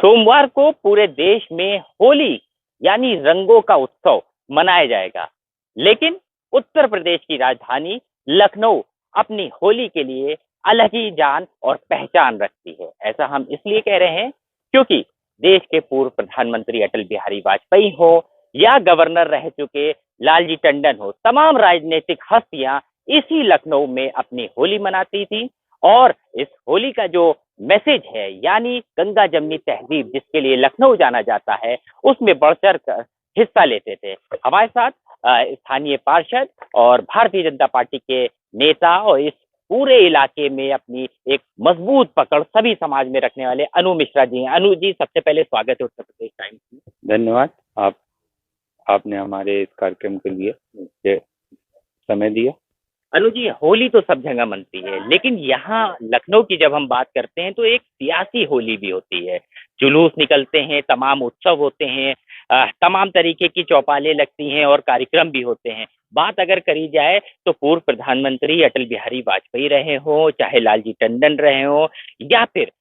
सोमवार को पूरे देश में होली यानी रंगों का उत्सव मनाया जाएगा। लेकिन उत्तर प्रदेश की राजधानी लखनऊ अपनी होली के लिए अलग ही जान और पहचान रखती है। ऐसा हम इसलिए कह रहे हैं क्योंकि देश के पूर्व प्रधानमंत्री अटल बिहारी वाजपेयी हो या गवर्नर रह चुके लालजी टंडन हो, तमाम राजनीतिक हस्तियां इसी लखनऊ में अपनी होली मनाती थी। और इस होली का जो मैसेज है यानी गंगा जमनी तहजीब जिसके लिए लखनऊ जाना जाता है, उसमें बढ़ चढ़ कर हिस्सा लेते थे। हमारे साथ स्थानीय पार्षद और भारतीय जनता पार्टी के नेता और इस पूरे इलाके में अपनी एक मजबूत पकड़ सभी समाज में रखने वाले अनु मिश्रा जी हैं। अनु जी, सबसे पहले स्वागत है उत्तर प्रदेश टाइम्स में। धन्यवाद। आपने हमारे इस कार्यक्रम के लिए मुझे समय दिया। अनु जी, होली तो सब जगह मनती है, लेकिन यहाँ लखनऊ की जब हम बात करते हैं तो एक सियासी होली भी होती है। जुलूस निकलते हैं, तमाम उत्सव होते हैं, तमाम तरीके की चौपालें लगती हैं और कार्यक्रम भी होते हैं। बात अगर करी जाए तो पूर्व प्रधानमंत्री अटल बिहारी वाजपेयी रहे हो, चाहे लालजी टंडन रहे हो, या फिर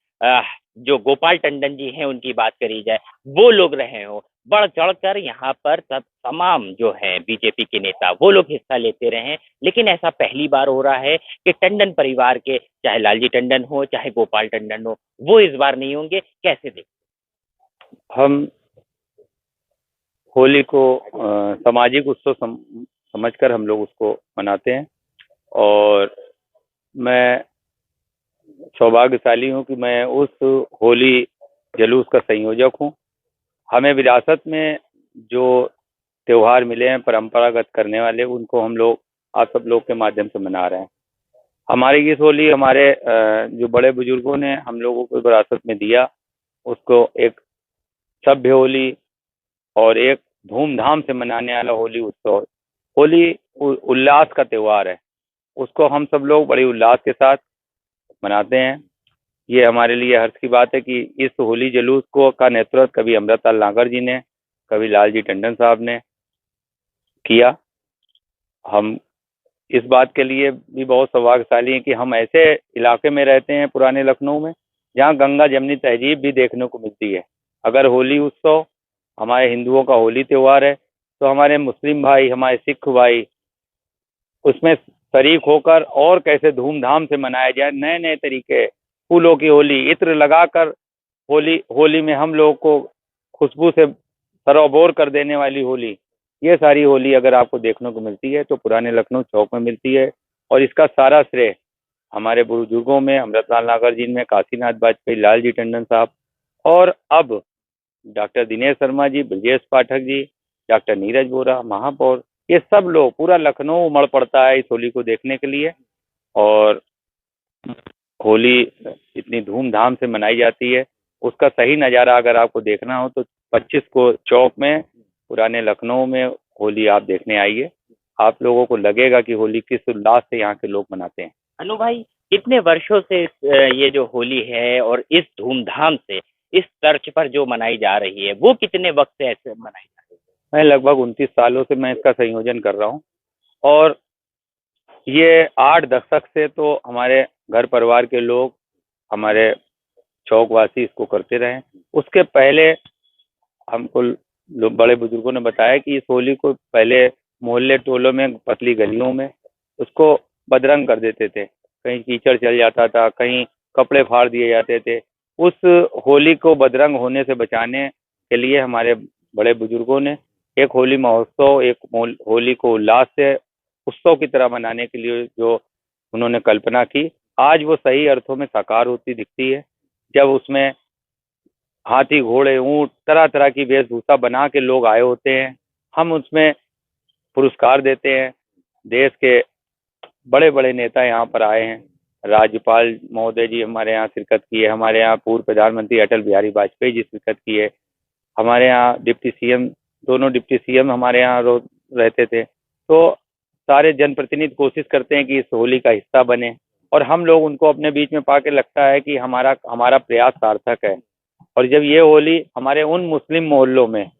जो गोपाल टंडन जी हैं उनकी बात करी जाए, वो लोग रहे हो, बढ़ चढ़कर यहाँ पर तमाम जो है बीजेपी के नेता वो लोग हिस्सा लेते रहे हैं। लेकिन ऐसा पहली बार हो रहा है कि टंडन परिवार के, चाहे लालजी टंडन हो चाहे गोपाल टंडन हो, वो इस बार नहीं होंगे। कैसे देख? हम होली को सामाजिक उत्सव समझकर हम लोग उसको मनाते हैं और मैं सौभाग्यशाली हूँ कि मैं उस होली जुलूस का संयोजक हूँ। हमें विरासत में जो त्योहार मिले हैं परंपरागत करने वाले, उनको हम लोग आप सब लोग के माध्यम से मना रहे हैं। हमारी इस होली हमारे जो बड़े बुजुर्गों ने हम लोगों को विरासत में दिया, उसको एक सभ्य होली और एक धूमधाम से मनाने वाला होली उत्सव। होली उल्लास का त्योहार है, उसको हम सब लोग बड़ी उल्लास के साथ मनाते हैं। ये हमारे लिए हर्ष की बात है कि इस होली जुलूस को का नेतृत्व कभी अमृतलाल नागर जी ने, कभी लालजी टंडन साहब ने किया। हम इस बात के लिए भी बहुत सौभाग्यशाली हैं कि हम ऐसे इलाके में रहते हैं पुराने लखनऊ में जहाँ गंगा जमनी तहजीब भी देखने को मिलती है। अगर होली उत्सव हमारे हिंदुओं का होली त्यौहार है तो हमारे मुस्लिम भाई, हमारे सिख भाई उसमें शरीक होकर और कैसे धूमधाम से मनाया जाए, नए नए तरीके, फूलों की होली, इत्र लगाकर होली में हम लोग को खुशबू से सरोबोर कर देने वाली होली, ये सारी होली अगर आपको देखने को मिलती है तो पुराने लखनऊ चौक में मिलती है। और इसका सारा श्रेय हमारे बुजुर्गों में, अमृतलाल नागर जी में, काशीनाथ वाजपेयी, लालजी टंडन साहब और अब डॉक्टर दिनेश शर्मा जी, ब्रजेश पाठक जी, डॉक्टर नीरज बोरा, महापौर, ये सब लोग, पूरा लखनऊ उमड़ पड़ता है इस होली को देखने के लिए। और होली इतनी धूमधाम से मनाई जाती है, उसका सही नज़ारा अगर आपको देखना हो तो 25 को चौक में पुराने लखनऊ में होली आप देखने आइए। आप लोगों को लगेगा कि होली किस उल्लास से यहाँ के लोग मनाते हैं। अनु भाई, कितने वर्षों से ये जो होली है और इस धूमधाम से, इस तर्ज पर जो मनाई जा रही है, वो कितने वक्त से ऐसे मनाई जा रही है? मैं लगभग 29 सालों से मैं इसका संयोजन कर रहा हूँ और ये 8 दशक से तो हमारे घर परिवार के लोग, हमारे चौकवासी इसको करते रहे। उसके पहले हमको बड़े बुजुर्गों ने बताया कि इस होली को पहले मोहल्ले टोलों में, पतली गलियों में उसको बदरंग कर देते थे। कहीं कीचड़ चल जाता था, कहीं कपड़े फाड़ दिए जाते थे। उस होली को बदरंग होने से बचाने के लिए हमारे बड़े बुजुर्गों ने एक होली महोत्सव, एक होली को उल्लास से उत्सव की तरह मनाने के लिए जो उन्होंने कल्पना की, आज वो सही अर्थों में साकार होती दिखती है। जब उसमें हाथी, घोड़े, ऊंट, तरह तरह की वेशभूषा बना के लोग आए होते हैं, हम उसमें पुरस्कार देते हैं। देश के बड़े बड़े नेता यहाँ पर आए हैं, राज्यपाल महोदय जी हमारे यहाँ शिरकत की है, हमारे यहाँ पूर्व प्रधानमंत्री अटल बिहारी वाजपेयी जी शिरकत की है, हमारे यहाँ डिप्टी सीएम, दोनों डिप्टी सीएम हमारे यहाँ रहते थे। तो सारे जनप्रतिनिधि कोशिश करते हैं कि इस होली का हिस्सा बने और हम लोग उनको अपने बीच में पाके लगता है कि हमारा प्रयास सार्थक है। और जब ये होली हमारे उन मुस्लिम मोहल्लों में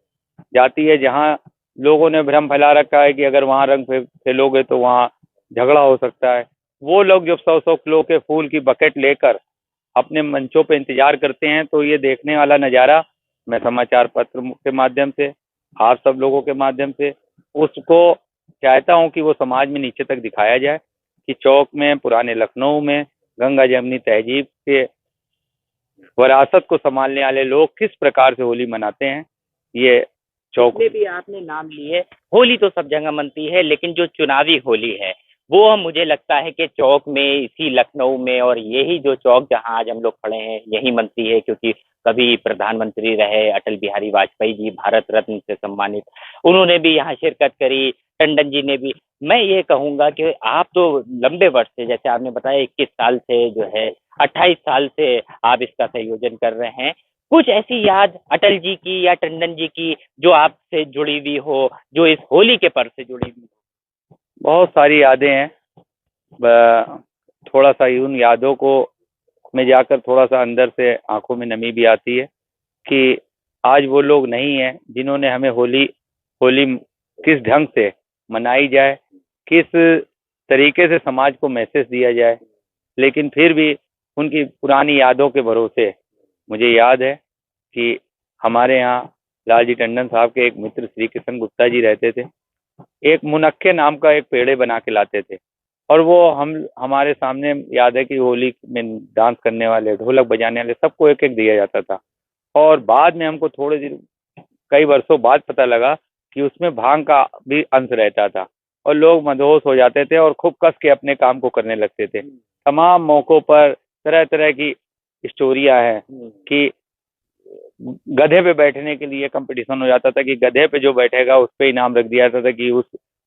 जाती है जहाँ लोगों ने भ्रम फैला रखा है कि अगर वहाँ रंग फैलोगे तो वहाँ झगड़ा हो सकता है, वो लोग जब 100-100 किलो के फूल की बकेट लेकर अपने मंचों पे इंतजार करते हैं, तो ये देखने वाला नज़ारा मैं समाचार पत्र के माध्यम से, आप सब लोगों के माध्यम से उसको चाहता हूँ कि वो समाज में नीचे तक दिखाया जाए कि चौक में, पुराने लखनऊ में गंगा जमुनी तहजीब के विरासत को संभालने वाले लोग किस प्रकार से होली मनाते हैं। ये चौक में भी आपने नाम लिए, होली तो सब जगह मनती है, लेकिन जो चुनावी होली है वो मुझे लगता है कि चौक में, इसी लखनऊ में, और यही जो चौक जहां आज हम लोग खड़े हैं यही मनती है, क्योंकि कभी प्रधानमंत्री रहे अटल बिहारी वाजपेयी जी, भारत रत्न से सम्मानित, उन्होंने भी यहाँ शिरकत करी, टंडन जी ने भी। मैं ये कहूंगा कि आप तो लंबे वर्ष से, जैसे आपने बताया 21 साल से जो है, 28 साल से आप इसका संयोजन कर रहे हैं, कुछ ऐसी याद अटल जी की या टंडन जी की जो आपसे जुड़ी हुई हो, जो इस होली के पर्व से जुड़ी हुई हो? बहुत सारी यादें हैं। थोड़ा सा उन यादों को में जाकर थोड़ा सा अंदर से आंखों में नमी भी आती है कि आज वो लोग नहीं हैं जिन्होंने हमें होली होली किस ढंग से मनाई जाए, किस तरीके से समाज को मैसेज दिया जाए। लेकिन फिर भी उनकी पुरानी यादों के भरोसे मुझे याद है कि हमारे यहाँ लालजी टंडन साहब के एक मित्र श्री कृष्ण गुप्ता जी रहते थे। एक मुनक्के नाम का एक पेड़े बना के लाते थे, और वो हमारे सामने याद है कि होली में डांस करने वाले, ढोलक बजाने वाले सबको एक एक दिया जाता था। और बाद में हमको थोड़े दिन, कई वर्षों बाद पता लगा कि उसमें भांग का भी अंश रहता था, और लोग मदहोश हो जाते थे और खूब कस के अपने काम को करने लगते थे। तमाम मौकों पर तरह तरह की स्टोरियां हैं कि गधे पे बैठने के लिए कंपटीशन हो जाता था कि गधे पे जो बैठेगा उस पे इनाम रख दिया जाता था कि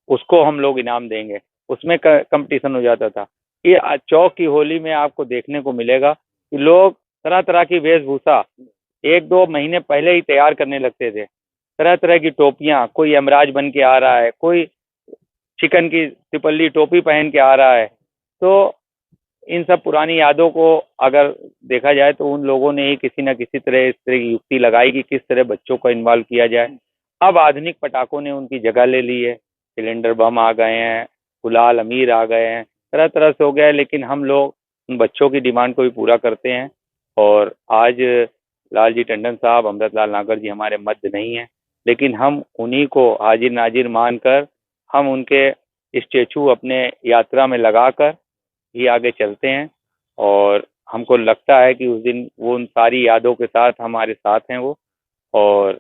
उसको हम लोग इनाम देंगे, उसमें कंपटीशन हो जाता था। ये चौक की होली में आपको देखने को मिलेगा कि लोग तरह तरह की वेशभूषा 1-2 महीने पहले ही तैयार करने लगते थे। तरह तरह की टोपियां, कोई यमराज बन के आ रहा है, कोई चिकन की तिपल्ली टोपी पहन के आ रहा है। तो इन सब पुरानी यादों को अगर देखा जाए तो उन लोगों ने ही किसी न किसी तरह इस तरह की युक्ति लगाई कि किस तरह बच्चों को इन्वॉल्व किया जाए। अब आधुनिक पटाखों ने उनकी जगह ले ली है, सिलेंडर बम आ गए हैं, गुलाल अमीर आ गए हैं, तरह तरह से हो गया है। लेकिन हम लोग उन बच्चों की डिमांड को भी पूरा करते हैं। और आज लालजी टंडन साहब, अमृतलाल नागर जी हमारे मध्य नहीं है, लेकिन हम उन्हीं को हाजिर नाजिर मानकर हम उनके स्टेचू अपने यात्रा में लगाकर ही आगे चलते हैं। और हमको लगता है कि उस दिन वो उन सारी यादों के साथ हमारे साथ हैं वो। और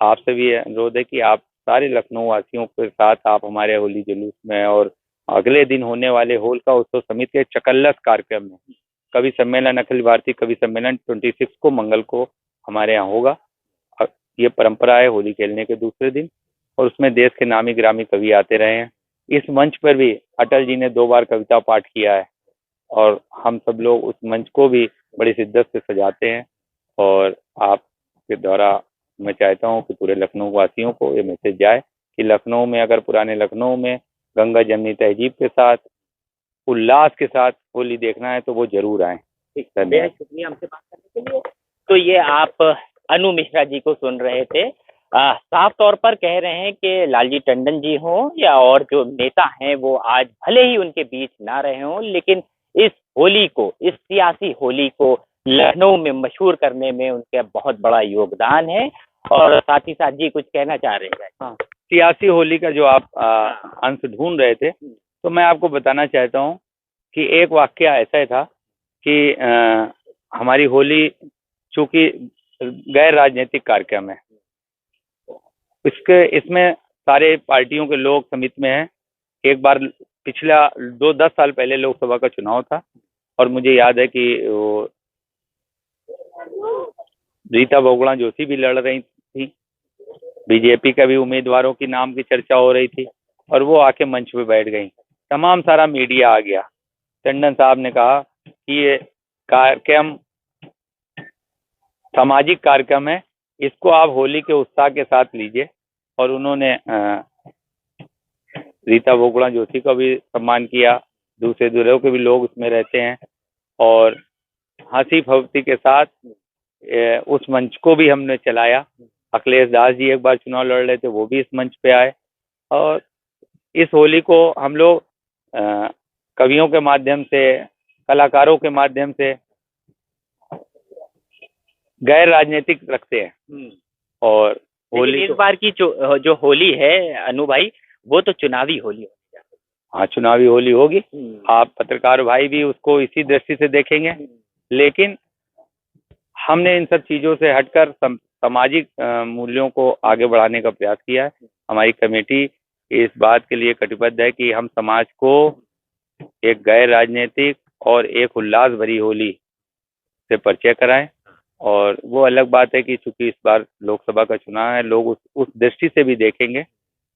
आपसे भी अनुरोध है कि आप सारे लखनऊ वासियों के साथ आप हमारे होली जुलूस में और अगले दिन होने वाले होलिका उत्सव समिति के चकल्लस कार्यक्रम में, कवि सम्मेलन, अखिल भारतीय कवि सम्मेलन 26 को मंगल को हमारे यहाँ होगा। ये परंपरा है होली खेलने के दूसरे दिन, और उसमें देश के नामी ग्रामी कवि आते रहे हैं। इस मंच पर भी अटल जी ने 2 बार कविता पाठ किया है, और हम सब लोग उस मंच को भी बड़ी शिद्दत से सजाते हैं। और आपके द्वारा मैं चाहता हूँ कि पूरे लखनऊ वासियों को ये मैसेज जाए कि लखनऊ में, अगर पुराने लखनऊ में गंगा जमुनी तहजीब के साथ, उल्लास के साथ होली देखना है तो वो जरूर आए। धन्यवाद, शुक्रिया हमसे बात करने के लिए। तो ये आप अनु मिश्रा जी को सुन रहे थे। साफ तौर पर कह रहे हैं कि लालजी टंडन जी हों या और जो नेता हैं वो आज भले ही उनके बीच ना रहे हों, लेकिन इस होली को, इस सियासी होली को लखनऊ में मशहूर करने में उनका बहुत बड़ा योगदान है। और साथ ही साथ जी कुछ कहना चाह रहे हैं? हाँ, सियासी होली का जो आप अंश ढूंढ रहे थे, तो मैं आपको बताना चाहता हूँ कि एक वाकया ऐसा था कि हमारी होली चूंकि गैर राजनीतिक कार्यक्रम है, इसमें सारे पार्टियों के लोग समिति में हैं। एक बार पिछला 10 साल पहले लोकसभा का चुनाव था, और मुझे याद है कि वो रीता बहुगुणा जोशी भी लड़ रही थी, बीजेपी का भी उम्मीदवारों की नाम की चर्चा हो रही थी, और वो आके मंच पे बैठ गई। तमाम सारा मीडिया आ गया। टंडन साहब ने कहा कि ये कार्यक्रम सामाजिक कार्यक्रम है, इसको आप होली के उत्साह के साथ लीजिए। और उन्होंने रीता बहुगुणा जोशी का भी सम्मान किया, दूसरे दूसरे के भी लोग उसमें रहते हैं, और हंसी फवती के साथ उस मंच को भी हमने चलाया। अखिलेश दास जी एक बार चुनाव लड़ रहे थे, वो भी इस मंच पे आए। और इस होली को हम लोग कवियों के माध्यम से, कलाकारों के माध्यम से गैर राजनीतिक रखते हैं। और लेकिन होली इस बार की जो होली है अनु भाई, वो तो चुनावी होली होगी। हाँ, चुनावी होली होगी। आप पत्रकार भाई भी उसको इसी दृष्टि से देखेंगे, लेकिन हमने इन सब चीजों से हटकर सामाजिक मूल्यों को आगे बढ़ाने का प्रयास किया है। हमारी कमेटी इस बात के लिए कटिबद्ध है कि हम समाज को एक गैर राजनीतिक और एक उल्लास भरी होली से परिचय कराएं। और वो अलग बात है कि चूंकि इस बार लोकसभा का चुनाव है, लोग उस दृष्टि से भी देखेंगे,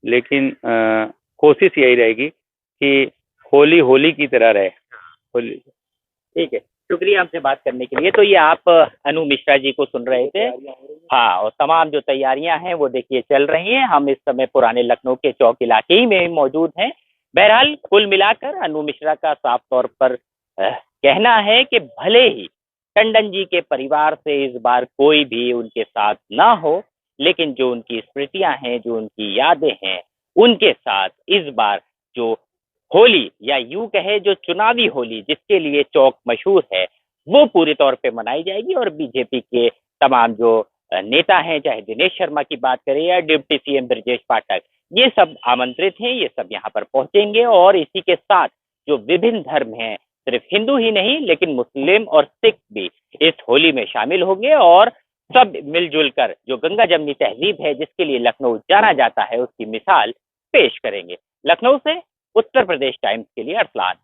लेकिन कोशिश यही रहेगी कि होली होली की तरह रहे। होली। ठीक है, शुक्रिया हमसे बात करने के लिए। तो ये आप अनु मिश्रा जी को सुन रहे थे। हाँ, और तमाम जो तैयारियां हैं वो देखिए चल रही हैं। हम इस समय पुराने लखनऊ के चौक इलाके ही में मौजूद हैं। बहरहाल कुल मिलाकर अनु मिश्रा का साफ तौर पर कहना है कि भले ही टंडन जी के परिवार से इस बार कोई भी उनके साथ ना हो, लेकिन जो उनकी स्मृतियां हैं, जो उनकी यादें हैं, उनके साथ इस बार जो होली या यूं कहे जो चुनावी होली जिसके लिए चौक मशहूर है, वो पूरे तौर पे मनाई जाएगी। और बीजेपी के तमाम जो नेता हैं, चाहे दिनेश शर्मा की बात करें या डिप्टी सीएम ब्रजेश पाठक, ये सब आमंत्रित हैं, ये सब यहाँ पर पहुंचेंगे। और इसी के साथ जो विभिन्न धर्म हैं, सिर्फ हिंदू ही नहीं लेकिन मुस्लिम और सिख भी इस होली में शामिल होंगे और सब मिलजुल कर जो गंगा जमनी तहजीब है जिसके लिए लखनऊ जाना जाता है, उसकी मिसाल पेश करेंगे। लखनऊ से उत्तर प्रदेश टाइम्स के लिए अरसलान।